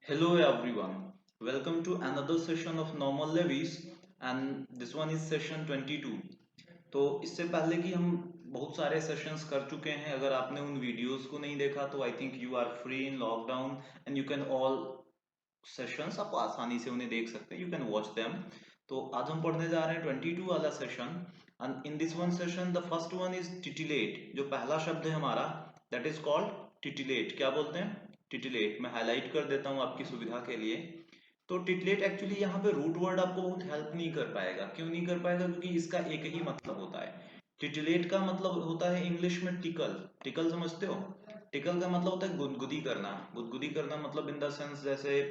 Hello everyone, welcome to another session of Normal Levies and this one is session 22। तो इससे पहले कि हम बहुत सारे सेशंस कर चुके हैं, अगर आपने उन वीडियोस को नहीं देखा तो I think you are free in lockdown and you can all sessions आप आसानी से उन्हें देख सकते हैं, यू कैन वॉच देम। तो आज हम पढ़ने जा रहे हैं 22 वाला session and in this one session the first one is titillate. जो पहला शब्द है हमारा दैट इज कॉल्ड टिटिलेट। क्या बोलते हैं? टिटिलेट। मैं हाईलाइट कर देता हूँ आपकी सुविधा के लिए। तो टिटलेट एक्चुअली यहाँ पे रूट वर्ड आपको बहुत हेल्प नहीं कर पाएगा। क्यों नहीं कर पाएगा? क्योंकि इसका एक ही मतलब होता है। टिटलेट का मतलब होता है इंग्लिश में टिकल। टिकल समझते हो? टिकल का मतलब होता है गुदगुदी करना। गुदगुदी करना मतलब इन द सेंस जैसे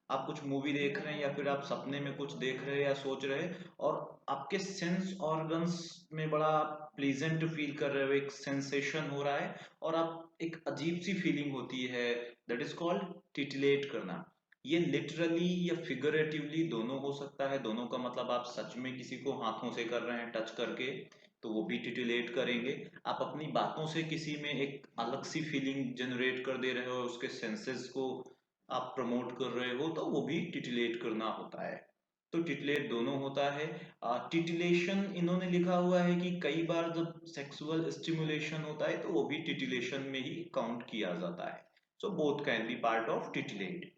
आप कुछ मूवी देख रहे हैं या फिर आप सपने में कुछ देख रहे हैं या सोच रहे हैं और आपके सेंस ऑर्गन्स में बड़ा प्लीजेंट फील कर रहे हो, एक सेंसेशन हो रहा है और आप एक अजीब सी फीलिंग होती है, दैट इज कॉल्ड टिटिलेट करना। ये लिटरली या फिगरेटिवली दोनों हो सकता है। दोनों का मतलब आप सच में किसी को हाथों से कर रहे हैं टच करके तो वो भी टिटिलेट करेंगे। आप अपनी बातों से किसी में एक अलग सी फीलिंग जनरेट कर दे रहे हो, उसके सेंसेस को आप प्रमोट कर रहे हो तो वो भी टिटिलेट करना होता है। तो टिटिलेट दोनों होता है। टिटिलेशन इन्होंने लिखा हुआ है कि कई बार जब सेक्सुअल स्टिमुलेशन होता है तो वो भी टिटिलेशन में ही काउंट किया जाता है। So both can be part of titillate.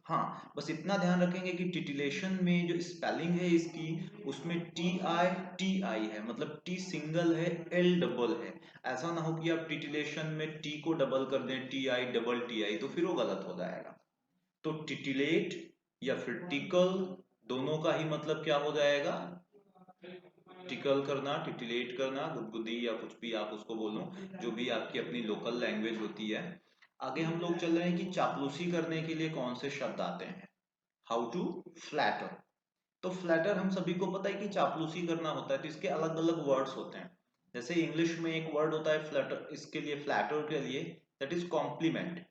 हाँ, बस इतना ध्यान रखेंगे कि टिटिलेशन में जो स्पेलिंग है इसकी, उसमें टी आई है, मतलब टी सिंगल है, एल डबल है। ऐसा ना हो कि आप टिटिलेशन में टी को डबल कर दें, T I double T I, तो फिर वो गलत हो जाएगा। तो टिटिलेट या फिर टिकल, दोनों का ही मतलब क्या हो जाएगा? टिकल करना, टिटिलेट करना, गुदगुदी या कुछ भी आप उसको बोलो, जो भी आपकी अपनी लोकल लैंग्वेज होती है। आगे हम लोग चल रहे हैं कि चापलूसी करने के लिए कौन से शब्द आते हैं। How to flatter. तो फ्लैटर हम सभी को पता है कि चापलूसी करना होता है, तो इसके अलग अलग वर्ड्स होते हैं। जैसे इंग्लिश में एक वर्ड होता है फ्लैटर, इसके लिए फ्लैटर के लिए, दैट इज कॉम्प्लीमेंट।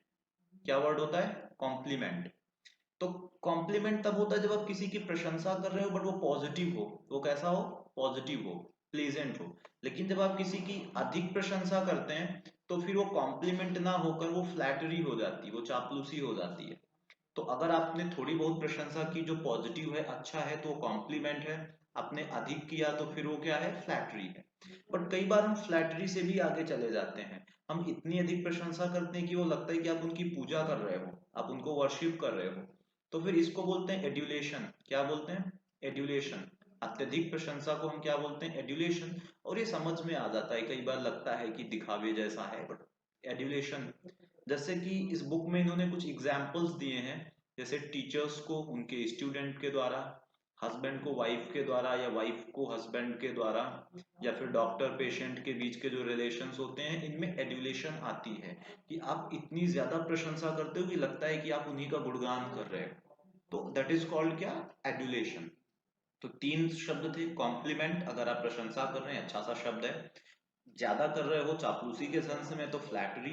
क्या वर्ड होता है? कॉम्प्लीमेंट। तो कॉम्प्लीमेंट तब होता है जब आप किसी की प्रशंसा कर रहे हो बट वो पॉजिटिव हो। वो कैसा हो? पॉजिटिव हो, प्लीजेंट हो। लेकिन जब आप किसी की अधिक प्रशंसा करते हैं तो फिर वो कॉम्प्लीमेंट ना होकर वो फ्लैटरी हो जाती है, वो चापलूसी हो जाती है। तो अगर आपने थोड़ी बहुत प्रशंसा की जो पॉजिटिव है, अच्छा है, तो वो कॉम्प्लीमेंट है। आपने अधिक किया तो फिर वो क्या है? फ्लैटरी है। बट कई बार हम फ्लैटरी से भी आगे चले जाते हैं। हम इतनी अधिक प्रशंसा करते हैं कि वो लगता है कि आप उनकी पूजा कर रहे हो, आप उनको वर्शिप कर रहे हो। तो फिर इसको बोलते हैं एड्यूलेशन। क्या बोलते हैं? एड्यूलेशन। अत्यधिक प्रशंसा को हम क्या बोलते हैं? एड्यूलेशन। और ये समझ में आ जाता है, कई बार लगता है कि दिखावे जैसा है बट एड्यूलेशन। जैसे कि इस बुक में इन्होंने कुछ एग्जाम्पल्स दिए हैं, जैसे टीचर्स को उनके स्टूडेंट के द्वारा, हस्बैंड को वाइफ के द्वारा या वाइफ को हस्बैंड के द्वारा, या फिर डॉक्टर पेशेंट के बीच के जो रिलेशंस होते हैं इनमें एड्यूलेशन आती है कि आप इतनी ज्यादा प्रशंसा करते हो कि लगता है कि आप उन्हीं का गुणगान कर रहे हो। तो दैट इज कॉल्ड क्या? एड्यूलेशन। तो तीन शब्द थे। कॉम्प्लीमेंट, अगर आप प्रशंसा कर रहे हैं, अच्छा सा शब्द है। ज्यादा कर रहे हो चापलूसी के सेंस में तो फ्लैटरी।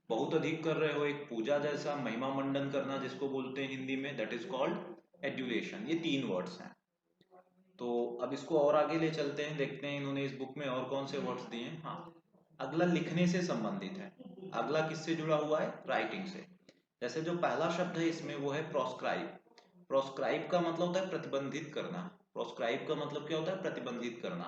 बहुत अधिक कर रहे हो, एक पूजा जैसा महिमा मंडन करना जिसको बोलते हैं हिंदी में, दैट इज कॉल्ड एड्यूलेशन। ये तीन वर्ड्स हैं। तो अब इसको और आगे ले चलते हैं, देखते हैं इन्होंने इस बुक में और कौन से वर्ड्स दिए हैं। हाँ, अगला लिखने से संबंधित है। अगला किससे जुड़ा हुआ है? राइटिंग से। जैसे जो पहला शब्द है इसमें वो है प्रोस्क्राइब। प्रोस्क्राइब का मतलब होता है प्रतिबंधित करना। प्रोस्क्राइब का मतलब क्या होता है? प्रतिबंधित करना।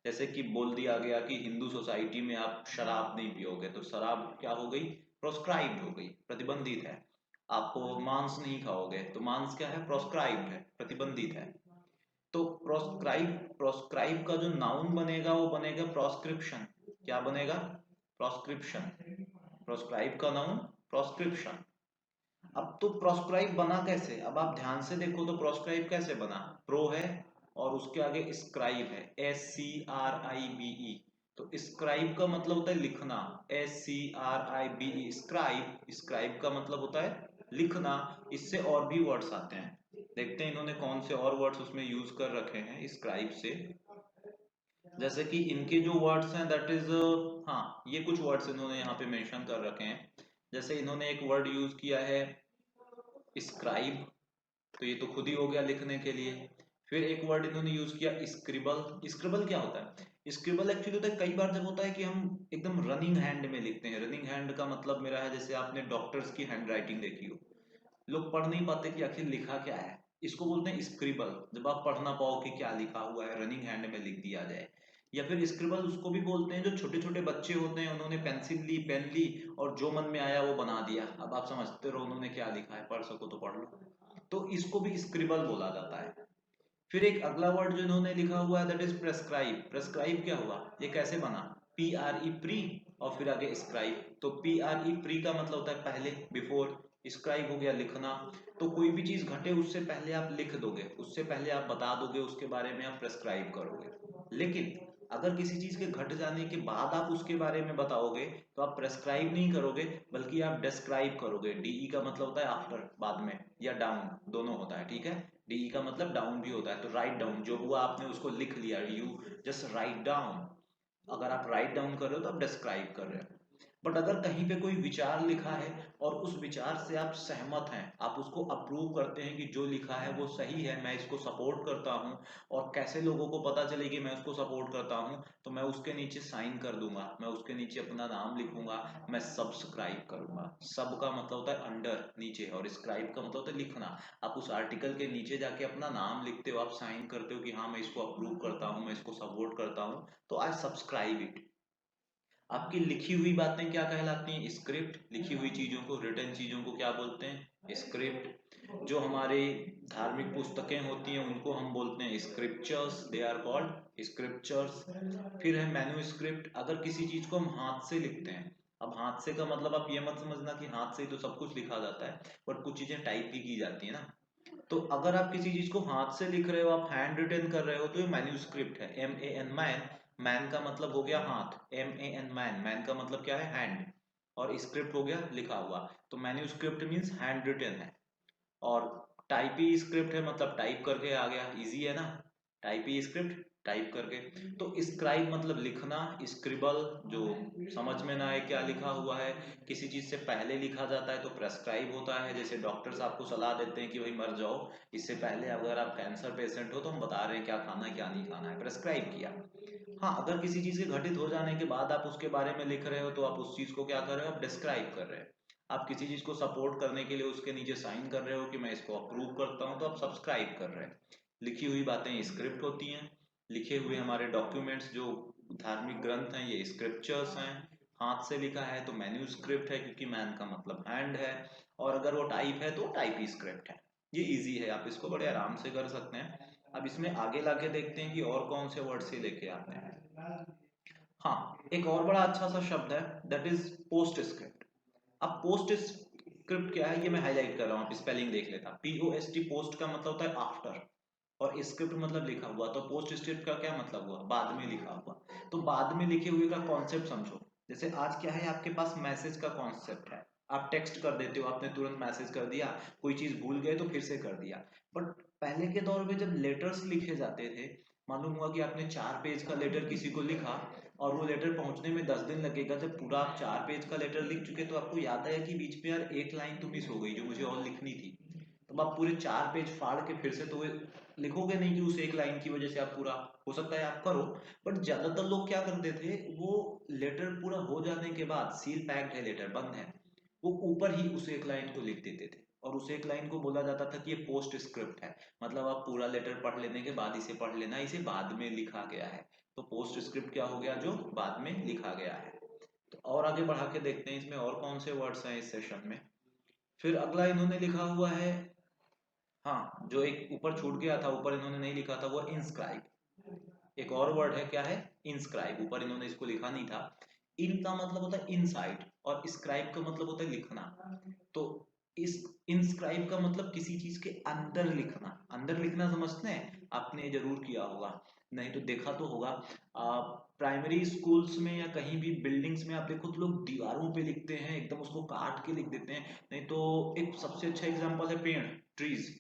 जैसे कि बोल दिया गया कि हिंदू सोसाइटी में आप शराब नहीं पियोगे, तो शराब क्या हो गई? प्रोस्क्राइब्ड हो गई, प्रतिबंधित है। आप मांस नहीं खाओगे तो मांस क्या है? प्रोस्क्राइब्ड है, प्रतिबंधित है। तो प्रोस्क्राइब का जो नाउन बनेगा वो बनेगा प्रोस्क्रिप्शन। क्या बनेगा? प्रोस्क्रिप्शन। प्रोस्क्राइब का नाउन प्रोस्क्रिप्शन। अब तो प्रोस्क्राइब बना कैसे? अब आप ध्यान से देखो तो प्रोस्क्राइब कैसे बना। प्रो है और उसके आगे स्क्राइब है, SCRIBE। तो स्क्राइब का मतलब होता है लिखना, SCRIBE, स्क्राइब। स्क्राइब का मतलब होता है लिखना। इससे और भी वर्ड्स आते हैं, देखते हैं इन्होंने कौन से और वर्ड्स उसमें यूज कर रखे हैं स्क्राइब से। जैसे कि इनके जो वर्ड्स हैं दैट इज, हाँ, ये कुछ वर्ड्स इन्होंने यहाँ पे मेंशन कर रखे हैं। जैसे इन्होंने एक वर्ड यूज किया है स्क्राइब, तो ये तो खुद ही हो गया लिखने के लिए। फिर एक वर्ड इन्होंने यूज किया स्क्रिबल। स्क्रिबल क्या होता है? स्क्रिबल एक्चुअली होता है, कई बार जब होता है कि हम एकदम रनिंग हैंड में लिखते हैं। रनिंग हैंड का मतलब मेरा है, जैसे आपने डॉक्टर्स की हैंड राइटिंग देखी हो, लोग पढ़ नहीं पाते कि आखिर लिखा क्या है। इसको बोलते हैं स्क्रिबल, जब आप पढ़ ना पाओ कि क्या लिखा हुआ है, रनिंग हैंड में लिख दिया जाए। या फिर स्क्रिबल उसको भी बोलते हैं जो छोटे छोटे बच्चे होते हैं, उन्होंने पेंसिल ली, पेन ली और जो मन में आया वो बना दिया। अब आप समझते रहो उन्होंने क्या लिखा है, पढ़ सको तो पढ़ लो, तो इसको भी स्क्रिबल बोला जाता है। फिर एक अगला वर्ड जो इन्होंने लिखा हुआ है दैट इज प्रेस्क्राइब। प्रेस्क्राइब क्या हुआ, ये कैसे बना, पी आर ई प्री और फिर आगे स्क्राइब। तो पी आर ई प्री का मतलब होता है पहले, बिफोर। स्क्राइब हो गया लिखना। तो कोई भी चीज घटे उससे पहले आप लिख दोगे, उससे पहले आप बता दोगे उसके बारे में, आप प्रेस्क्राइब करोगे। लेकिन अगर किसी चीज के घट जाने के बाद आप उसके बारे में बताओगे तो आप प्रेस्क्राइब नहीं करोगे, बल्कि आप डिस्क्राइब करोगे। डीई का मतलब होता है आफ्टर, बाद में, या डाउन, दोनों होता है, ठीक है। डीई का मतलब डाउन भी होता है, तो राइट डाउन, जो हुआ आपने उसको लिख लिया, यू जस्ट राइट डाउन। अगर आप राइट डाउन कर रहे हो तो आप डिस्क्राइब कर रहे हो। बट अगर कहीं पे कोई विचार लिखा है और उस विचार से आप सहमत हैं, आप उसको अप्रूव करते हैं कि जो लिखा है वो सही है, मैं इसको सपोर्ट करता हूँ, और कैसे लोगों को पता चले कि मैं उसको सपोर्ट करता हूँ, तो मैं उसके नीचे साइन कर दूंगा, मैं उसके नीचे अपना नाम लिखूंगा, मैं सब्सक्राइब करूंगा। सब का मतलब होता है अंडर, नीचे, और स्क्राइब का मतलब होता है लिखना। आप उस आर्टिकल के नीचे जाके अपना नाम लिखते हो, आप साइन करते हो कि हाँ मैं इसको अप्रूव करता हूँ, मैं इसको सपोर्ट करता हूँ, तो आई सब्सक्राइब इट। आपकी लिखी हुई बातें क्या कहलाती हैं, स्क्रिप्ट। लिखी हुई चीजों को, रिटन चीजों को क्या बोलते हैं, स्क्रिप्ट। जो हमारे धार्मिक पुस्तकें होती हैं उनको हम बोलते हैं scriptures, they are called scriptures. फिर है मैन्युस्क्रिप्ट, अगर किसी चीज को हम हाथ से लिखते हैं। अब हाथ से का मतलब आप ये मत समझना कि हाथ से ही तो सब कुछ लिखा जाता है, बट कुछ चीजें टाइप भी की जाती है ना। तो अगर आप किसी चीज को हाथ से लिख रहे हो, आप हैंड रिटन कर रहे हो, तो ये मैन्युस्क्रिप्ट है। M A N, man, man का मतलब हो गया हाथ, M A N man, man का मतलब क्या है, हैंड, और स्क्रिप्ट हो गया लिखा हुआ। तो मैन्युस्क्रिप्ट मीन्स हैंड रिटन है। और टाइपी स्क्रिप्ट है, मतलब टाइप करके आ गया, इजी है ना, टाइपी स्क्रिप्ट, टाइप करके। तो स्क्राइब मतलब लिखना, स्क्रिबल जो समझ में ना आए क्या लिखा हुआ है, किसी चीज से पहले लिखा जाता है तो प्रेस्क्राइब होता है। जैसे डॉक्टर्स आपको सलाह देते हैं कि भाई मर जाओ, इससे पहले अगर आप कैंसर पेशेंट हो तो हम बता रहे हैं क्या खाना है क्या नहीं खाना है, प्रेस्क्राइब किया। हाँ, अगर किसी चीज के घटित हो जाने के बाद आप उसके बारे में लिख रहे हो तो आप उस चीज को क्या कर रहे हो, आप डिस्क्राइब कर रहे हो। आप किसी चीज को सपोर्ट करने के लिए उसके नीचे साइन कर रहे हो कि मैं इसको अप्रूव करता हूं, तो आप सब्सक्राइब कर रहे हैं। लिखी हुई बातें स्क्रिप्ट होती हैं। लिखे हुए हमारे डॉक्यूमेंट्स जो धार्मिक ग्रंथ हैं ये स्क्रिप्चर्स हैं। हाथ से लिखा है तो मैन्यूस्क्रिप्ट है, क्योंकि मैन का मतलब हैंड है। और अगर वो टाइप है तो टाइपी स्क्रिप्ट है। ये इजी है, आप इसको बड़े आराम से कर सकते हैं। अब इसमें आगे लाके देखते हैं कि और कौन से वर्ड से लेके आते हैं। हाँ, एक और बड़ा अच्छा सा शब्द है दैट इज पोस्ट स्क्रिप्ट। अब पोस्ट स्क्रिप्ट क्या है ये मैं हाईलाइट कर रहा हूँ, आप स्पेलिंग देख लेता। P O S T, post का मतलब होता है आफ्टर, और स्क्रिप्ट मतलब लिखा हुआ। तो पोस्ट स्क्रिप्ट का क्या मतलब हुआ, बाद में लिखा हुआ। तो बाद में लिखे हुए का कॉन्सेप्ट समझो। जैसे आज क्या है, आपके पास मैसेज का कॉन्सेप्ट है, आप टेक्स्ट कर देते हो, आपने तुरंत मैसेज कर दिया, कोई चीज भूल गए तो फिर से कर दिया। बट पहले के दौर में जब लेटर्स लिखे जाते थे, मालूम हुआ कि आपने 4 पेज का लेटर किसी को लिखा और वो लेटर पहुंचने में 10 दिन लगेगा। जब पूरा आप 4 पेज का लेटर लिख चुके तो आपको याद आया कि बीच में यार एक लाइन तो मिस हो गई जो मुझे और लिखनी थी। तब आप पूरे 4 पेज फाड़ के फिर से तो वो लिखोगे नहीं कि उस एक लाइन की वजह से आप पूरा, हो सकता है आप करो। बट ज्यादातर लोग क्या करते थे, वो लेटर पूरा हो जाने के बाद, सील पैक्ड है लेटर, बंद है, वो ऊपर ही उस एक लाइन को लिख देते थे। और उस एक लाइन को बोला जाता था कि ये पोस्ट स्क्रिप्ट है, मतलब आप पूरा लेटर पढ़ लेने के बाद इसे पढ़ लेना, इसे बाद में लिखा गया है। तो पोस्ट स्क्रिप्ट क्या हो गया, जो बाद में लिखा गया है। तो और आगे बढ़ा के देखते हैं इसमें और कौन से वर्ड्स हैं इस सेशन में। फिर अगला इन्होंने लिखा हुआ है, हाँ, जो एक ऊपर छूट गया था, ऊपर इन्होंने नहीं लिखा था, वो इंस्क्राइब। एक और वर्ड है, क्या है, इंस्क्राइब, ऊपर इन्होंने इसको लिखा नहीं था। इन का मतलब होता है इनसाइड, और स्क्राइब का मतलब होता है लिखना। तो इस इंस्क्राइब का मतलब किसी चीज के अंदर लिखना। अंदर लिखना समझते हैं, आपने जरूर किया होगा, नहीं तो देखा तो होगा। प्राइमरी स्कूल्स में या कहीं भी बिल्डिंग्स में आप देखो तो लोग दीवारों पे लिखते हैं, एकदम उसको काट के लिख देते हैं। नहीं तो एक सबसे अच्छा एग्जांपल है पेड़, ट्रीज।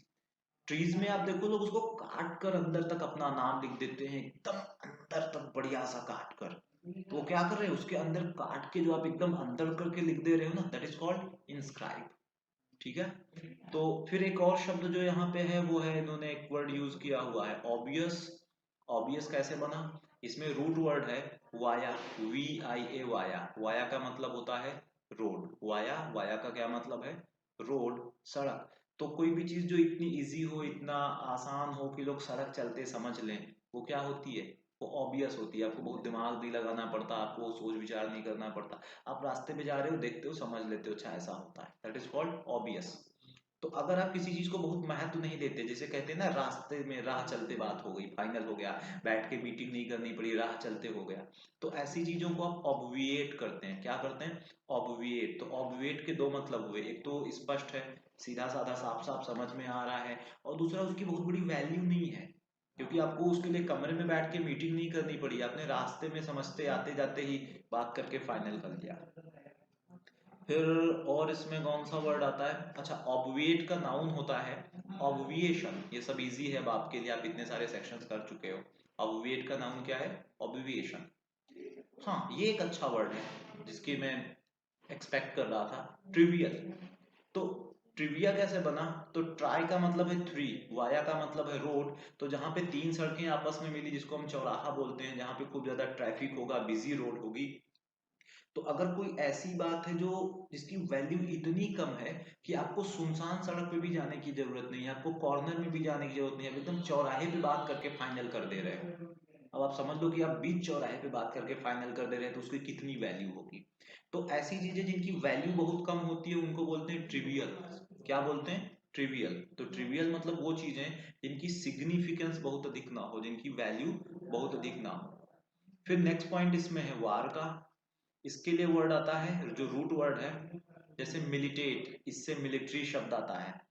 ट्रीज में आप देखो लोग उसको काट कर अंदर तक अपना नाम लिख देते हैं, एकदम अंदर तक बढ़िया सा काट कर। तो वो क्या कर रहे हैं, उसके अंदर काट के जो आप एकदम अंदर करके लिख दे रहे हो ना, दैट इज कॉल्ड इंस्क्राइब। ठीक है। तो फिर एक और शब्द जो यहाँ पे है वो है, इन्होंने एक वर्ड यूज किया हुआ है, ऑब्वियस। ऑब्वियस कैसे बना, इसमें रूट वर्ड है via, V I A, via. Via का मतलब होता है रोड, वाया, वाया का क्या मतलब है, रोड, सड़क। तो कोई भी चीज जो इतनी इजी हो, इतना आसान हो कि लोग सड़क चलते समझ लें, वो क्या होती है? वो ऑब्वियस होती है। आपको बहुत दिमाग नहीं लगाना पड़ता, आपको सोच विचार नहीं करना पड़ता। आप रास्ते पे जा रहे हो, देखते हो, समझ लेते हो, अच्छा ऐसा होता है। That is called obvious. तो अगर आप किसी चीज को बहुत महत्व नहीं देते, जैसे कहते हैं ना, रास्ते में राह चलते बात हो गई, फाइनल हो गया, बैठ के मीटिंग नहीं करनी पड़ी, राह चलते हो गया, तो ऐसी चीजों को आप ऑब्विएट करते हैं। क्या करते हैं? ऑब्विएट। तो ऑब्विएट के दो मतलब हुए, एक तो स्पष्ट है, सीधा साधा साफ साफ समझ में आ रहा है, और दूसरा उसकी बहुत बड़ी वैल्यू नहीं है, क्योंकि आपको उसके लिए कमरे में बैठ के मीटिंग नहीं करनी पड़ी, आपने रास्ते में समझते आते जाते ही बात करके फाइनल कर लिया। फिर और इसमें कौन सा वर्ड आता है? अच्छा, ऑब्विएट का नाउन होता है ऑब्विएशन। ये सब इजी है अब आपके लिए, आप इतने सारे सेक्शंस कर चुके हो। ऑब्विएट का नाउन क्या है? ऑब्विएशन। हाँ, ये एक अच्छा वर्ड है जिसकी मैं एक्सपेक्ट कर रहा था, ट्रिवियल। तो ट्रिविया कैसे बना? तो ट्राई का मतलब है थ्री, वाया का मतलब है रोड। तो जहां पे तीन सड़कें आपस में मिली, जिसको हम चौराहा बोलते हैं, जहां पे खूब ज्यादा ट्रैफिक होगा, बिजी रोड होगी, तो अगर कोई ऐसी बात है जो जिसकी वैल्यू इतनी कम है कि आपको सुनसान सड़क पे भी जाने की जरूरत नहीं है, आपको कॉर्नर में भी जाने की जरूरत नहीं है, आप एकदम चौराहे पे बात करके फाइनल कर दे रहे हो। अब आप समझ लो कि आप बीच चौराहे पे बात करके फाइनल कर दे रहे हैं, तो उसकी कितनी वैल्यू होगी। तो ऐसी चीजें जिनकी वैल्यू बहुत कम होती है उनको बोलते हैं ट्रिवियल। क्या बोलते हैं? ट्रिवियल। तो ट्रिवियल मतलब वो चीजें जिनकी सिग्निफिकेंस बहुत अधिक ना हो, जिनकी वैल्यू बहुत अधिक ना हो। फिर नेक्स्ट पॉइंट इसमें है वार का। इसके लिए वर्ड आता है जो रूट वर्ड है, जैसे मिलिटेट, इससे मिलिट्री शब्द आता है।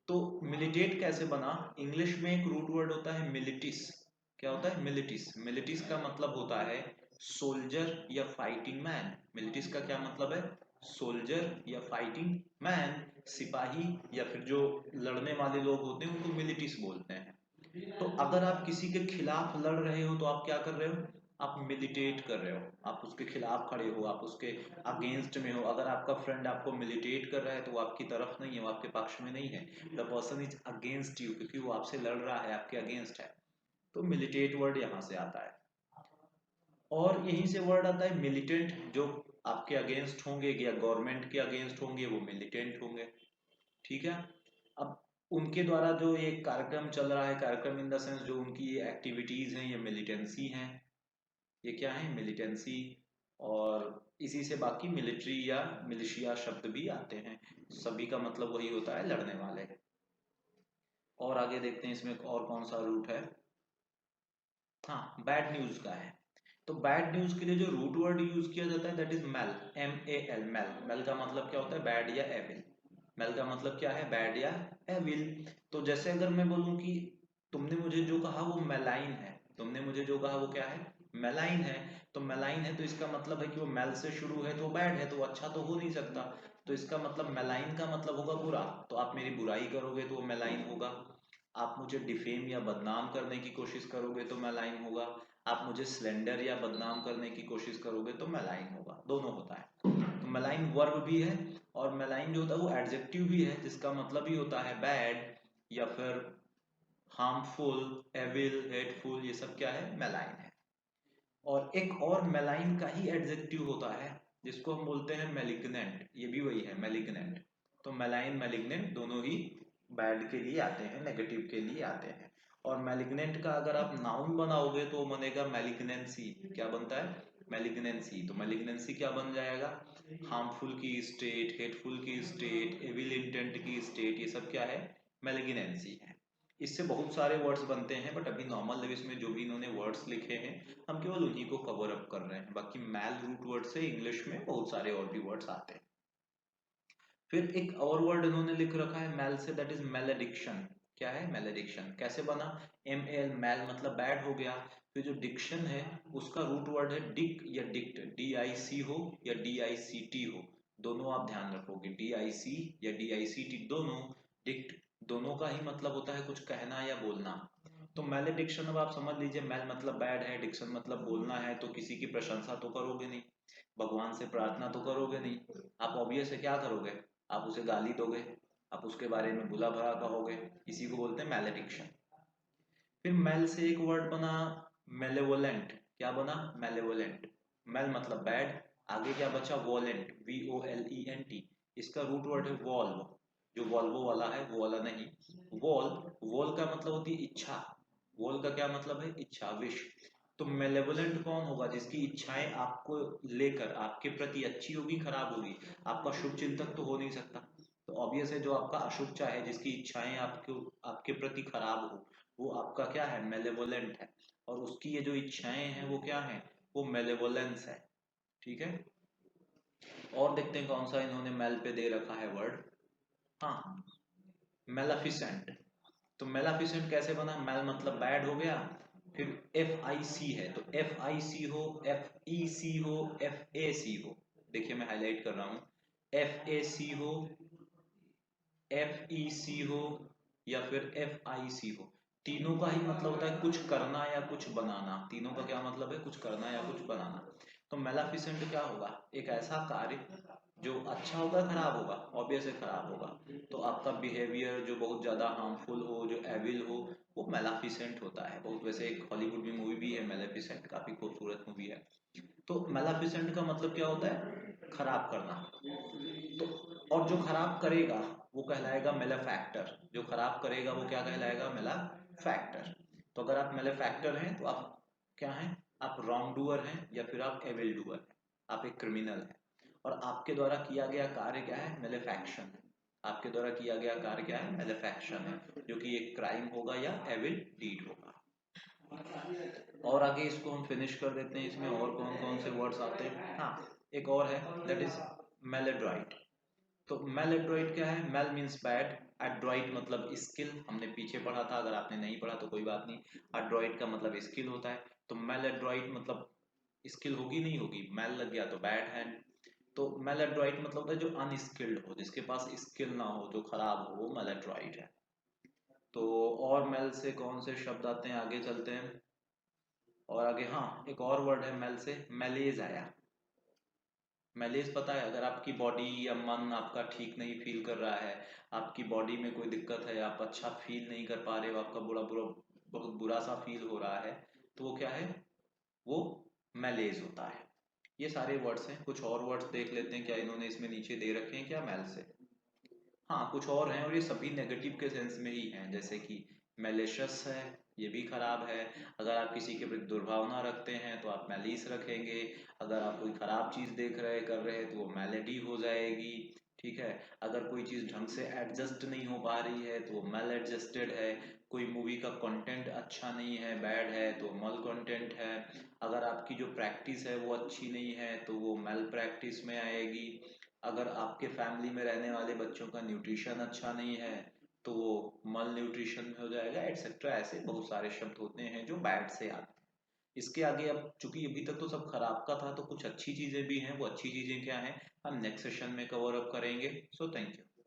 तो मिलिटेट कैसे बना? इंग्लिश में एक रूट वर्ड होता है मिलिटिस। क्या होता है? मिलिटिस। मिलिटिस का मतलब होता है सोल्जर या फाइटिंग मैन। मिलिटिस का क्या मतलब है? सोल्जर या फाइटिंग मैन, सिपाही या फिर जो लड़ने वाले लोग होते हैं उनको मिलिटिस बोलते हैं। तो अगर आप किसी के खिलाफ लड़ रहे हो तो आप क्या कर रहे हो? आप मिलिटेट कर रहे हो, आप उसके खिलाफ खड़े हो, आप उसके अगेंस्ट में हो। अगर आपका फ्रेंड आपको मिलिटेट कर रहा है तो वो आपकी तरफ नहीं है, वो आपके पक्ष में नहीं है। The person is against you, क्योंकि वो आपसे लड़ रहा है, आपके अगेंस्ट है। तो मिलिटेट वर्ड यहाँ से आता है। और यहीं से वर्ड आता है मिलिटेंट, जो आपके अगेंस्ट होंगे या गवर्नमेंट के अगेंस्ट होंगे वो मिलिटेंट होंगे। ठीक है। अब उनके द्वारा जो ये कार्यक्रम चल रहा है, कार्यक्रम इन द सेंस जो उनकी ये एक्टिविटीज हैं, ये मिलिटेंसी हैं। ये क्या है? मिलिटेंसी। और इसी से बाकी मिलिट्री या मिलिशिया शब्द भी आते हैं। सभी का मतलब वही होता है, लड़ने वाले। और आगे देखते हैं इसमें और कौन सा रूट है। हाँ, बैड न्यूज का है। तो बैड न्यूज के लिए जो रूट वर्ड यूज किया जाता है that is mal, MAL। Mal, mal का मतलब क्या होता है? बैड या एविल। मेल का मतलब क्या है? बैड या एविल। तो जैसे अगर मैं बोलूं कि तुमने मुझे जो कहा वो मेलाइन है, तुमने मुझे जो कहा वो क्या है? मेलाइन है। तो मेलाइन है तो इसका मतलब है कि वो मेल से शुरू है तो बैड है, तो अच्छा तो हो नहीं सकता। तो इसका मतलब मेलाइन का मतलब होगा बुरा। तो आप मेरी बुराई करोगे तो वो मेलाइन होगा। आप मुझे डिफेम या बदनाम करने की कोशिश करोगे तो मेलाइन होगा। आप मुझे स्लेंडर या बदनाम करने की कोशिश करोगे तो मेलाइन होगा। दोनों होता है। तो मेलाइन वर्ब भी है, और मेलाइन जो होता है वो एडजेक्टिव भी है, जिसका मतलब ही होता है बैड या फिर हार्मफुल, एविल, हेटफुल। ये सब क्या है? मेलाइन है। और एक और मेलाइन का ही एडजेक्टिव होता है जिसको हम बोलते हैं मेलिग्नेंट। ये भी वही है, मेलिग्नेंट। तो मेलाइन मेलिग्नेंट दोनों ही बैड के लिए आते हैं, नेगेटिव के लिए आते हैं। और मेलिग्नेंट का अगर आप नाउन बनाओगे तो बनेगा मेलिग्नेंसी। क्या बनता है? मेलिग्नेंसी। तो मेलिग्नेंसी क्या बन जाएगा? हार्मफुल की स्टेट, हेटफुल की स्टेट, एविल इंटेंट की स्टेट, ये सब क्या है? मेलिग्नेंसी है। इससे बहुत सारे वर्ड्स बनते हैं, बट अभी नॉर्मल लेवल में जो भी इन्होंने वर्ड्स लिखे हैं हम केवल उन्हीं को कवर अप कर रहे हैं। बाकी मैल रूट वर्ड से इंग्लिश में बहुत सारे और भी वर्ड्स आते हैं। फिर एक और वर्ड इन्होंने लिख रखा है मैल से, दैट इज मेलेडिक्शन। क्या है? मेलेडिक्शन। कैसे बना? MAL, मैल मतलब बैड हो गया। फिर जो डिक्शन है उसका रूट वर्ड है डिक या डिक्ट, DIC हो या DICT हो, दोनों आप ध्यान रखोगे। DIC या DICT दोनों, डिक्ट दोनों का ही मतलब होता है कुछ कहना या बोलना। तो मैलेडिक्शन अब आप समझ लीजिए, मैल मतलब बैड है, डिक्शन मतलब बोलना है। तो किसी की प्रशंसा तो करोगे नहीं, भगवान से प्रार्थना तो करोगे नहीं, आप ऑब्वियस है क्या करोगे? आप उसे गाली दोगे, आप उसके बारे में बुला भला कहोगे। इसी को बोलते हैं मैलेडिक्शन। फिर मेल से एक वर्ड बना मेलेवोलेंट। क्या बना? मेलेवोलेंट। मेल मतलब बैड, आगे क्या बचा? वोलेंट, VOLENT। इसका रूट वर्ड है वॉल्व। जो वॉल्वो वाला है वो वाला नहीं। वॉल, वॉल का मतलब होती है इच्छा। वॉल का क्या मतलब है? इच्छा, विश। तो मेलेवोलेंट कौन होगा? जिसकी इच्छाएं आपको लेकर आपके प्रति अच्छी होगी, खराब होगी? आपका शुभ चिंतक तो हो नहीं सकता। तो ऑब्वियस है जो आपका अशुभ चाहे, जिसकी इच्छाएं आपके आपके प्रति खराब हो, वो आपका क्या है? मेलेवोलेंट है। और उसकी ये जो इच्छाएं हैं वो क्या है? वो मेलेवोलेंस है। ठीक है। और देखते हैं कौन सा इन्होंने मेल पे दे रखा है वर्ड। हाँ, मेलाफिसेंट। तो मेलाफिसेंट कैसे बना? मेल मतलब बैड हो गया, फिर एफ आई सी है, तो एफ आई सी हो, एफ ई सी हो, एफ ए सी हो। देखिए मैं हाईलाइट कर रहा हूं, एफ ए सी हो, एफ ई सी हो, या फिर एफ आई सी हो। तीनों का ही मतलब होता है कुछ करना या कुछ बनाना। तीनों का क्या मतलब है? कुछ करना या कुछ बनाना। तो मेलाफिसेंट क्या होगा? एक ऐसा कार्य जो अच्छा होगा, खराब होगा? ऑब्वियस है खराब होगा। तो आपका बिहेवियर जो बहुत ज्यादा हार्मफुल हो, जो एविल हो, वो मेलाफिसेंट होता है। बहुत वैसे एक हॉलीवुड में मूवी भी है मेलेफिसेंट, काफी खूबसूरत मूवी है। तो मेलाफिसेंट का मतलब क्या होता है? खराब करना। तो और जो खराब करेगा वो कहलाएगा मेलेफैक्टर। जो खराब करेगा वो क्या कहलाएगा? मेलेफैक्टर। तो अगर आप मेलेफैक्टर हैं तो आप क्या हैं? आप रॉन्ग डूअर हैं, या फिर आप एविल डूअर हैं, आप एक क्रिमिनल हैं। और आपके द्वारा किया गया कार्य क्या है? मेलेफैक्शन है। आपके द्वारा किया गया कार्य क्या है? मेलेफैक्शन है, जो कि एक क्राइम होगा या एविल डीड होगा। और आगे इसको हम फिनिश कर देते हैं। इसमें और कौन कौन से वर्ड्स आते हैं? हाँ, एक और है, दैट इज मेलेड्राइट। तो मेल एड्रॉइड क्या है? मेल मीन्स बैड, एड्रॉइड मतलब स्किल, हमने पीछे पढ़ा था, अगर आपने नहीं पढ़ा तो कोई बात नहीं। एड्रॉइड का मतलब स्किल होता है। तो मेल एड्रॉइड मतलब स्किल होगी नहीं होगी, मेल लग गया तो बैड हैंड। तो मेल एड्रॉइड मतलब होता है जो अनस्किल्ड हो, जिसके पास स्किल ना हो, जो खराब हो, वो मेल एड्रॉइड है। तो और मेल से कौन से शब्द आते हैं? आगे चलते हैं। और आगे हाँ, एक और वर्ड है मेल से, मैलेज आया। मैलेज पता है? अगर आपकी बॉडी या मन आपका ठीक नहीं फील कर रहा है, आपकी बॉडी में कोई दिक्कत है, आप अच्छा फील नहीं कर पा रहे हो, आपका बुरा बुरा बहुत बुरा सा फील हो रहा है, तो वो क्या है? वो मैलेज होता है। ये सारे वर्ड्स हैं। कुछ और वर्ड्स देख लेते हैं क्या इन्होंने इसमें नीचे दे रखे हैं क्या मेल से। हाँ, कुछ और हैं, और ये सभी नेगेटिव के सेंस में ही हैं। जैसे कि मैलिशियस है, ये भी खराब है। अगर आप किसी के प्रति दुर्भावना रखते हैं तो आप मैलिस रखेंगे। अगर आप कोई खराब चीज देख रहे कर रहे हैं तो वो मैलेडी हो जाएगी। ठीक है। अगर कोई चीज ढंग से एडजस्ट नहीं हो पा रही है तो वो मेल एडजस्टेड है। कोई मूवी का कंटेंट अच्छा नहीं है, बैड है, तो मल कंटेंट है। अगर आपकी जो प्रैक्टिस है वो अच्छी नहीं है तो वो मेल प्रैक्टिस में आएगी। अगर आपके फैमिली में रहने वाले बच्चों का न्यूट्रिशन अच्छा नहीं है तो वो मल न्यूट्रिशन में हो जाएगा, एटसेट्रा। ऐसे बहुत सारे शब्द होते हैं जो बैड से आते हैं। इसके आगे अब चूंकि अभी तक तो सब खराब का था, तो कुछ अच्छी चीजें भी हैं। वो अच्छी चीजें क्या हैं हम नेक्स्ट सेशन में कवर अप करेंगे। So thank you.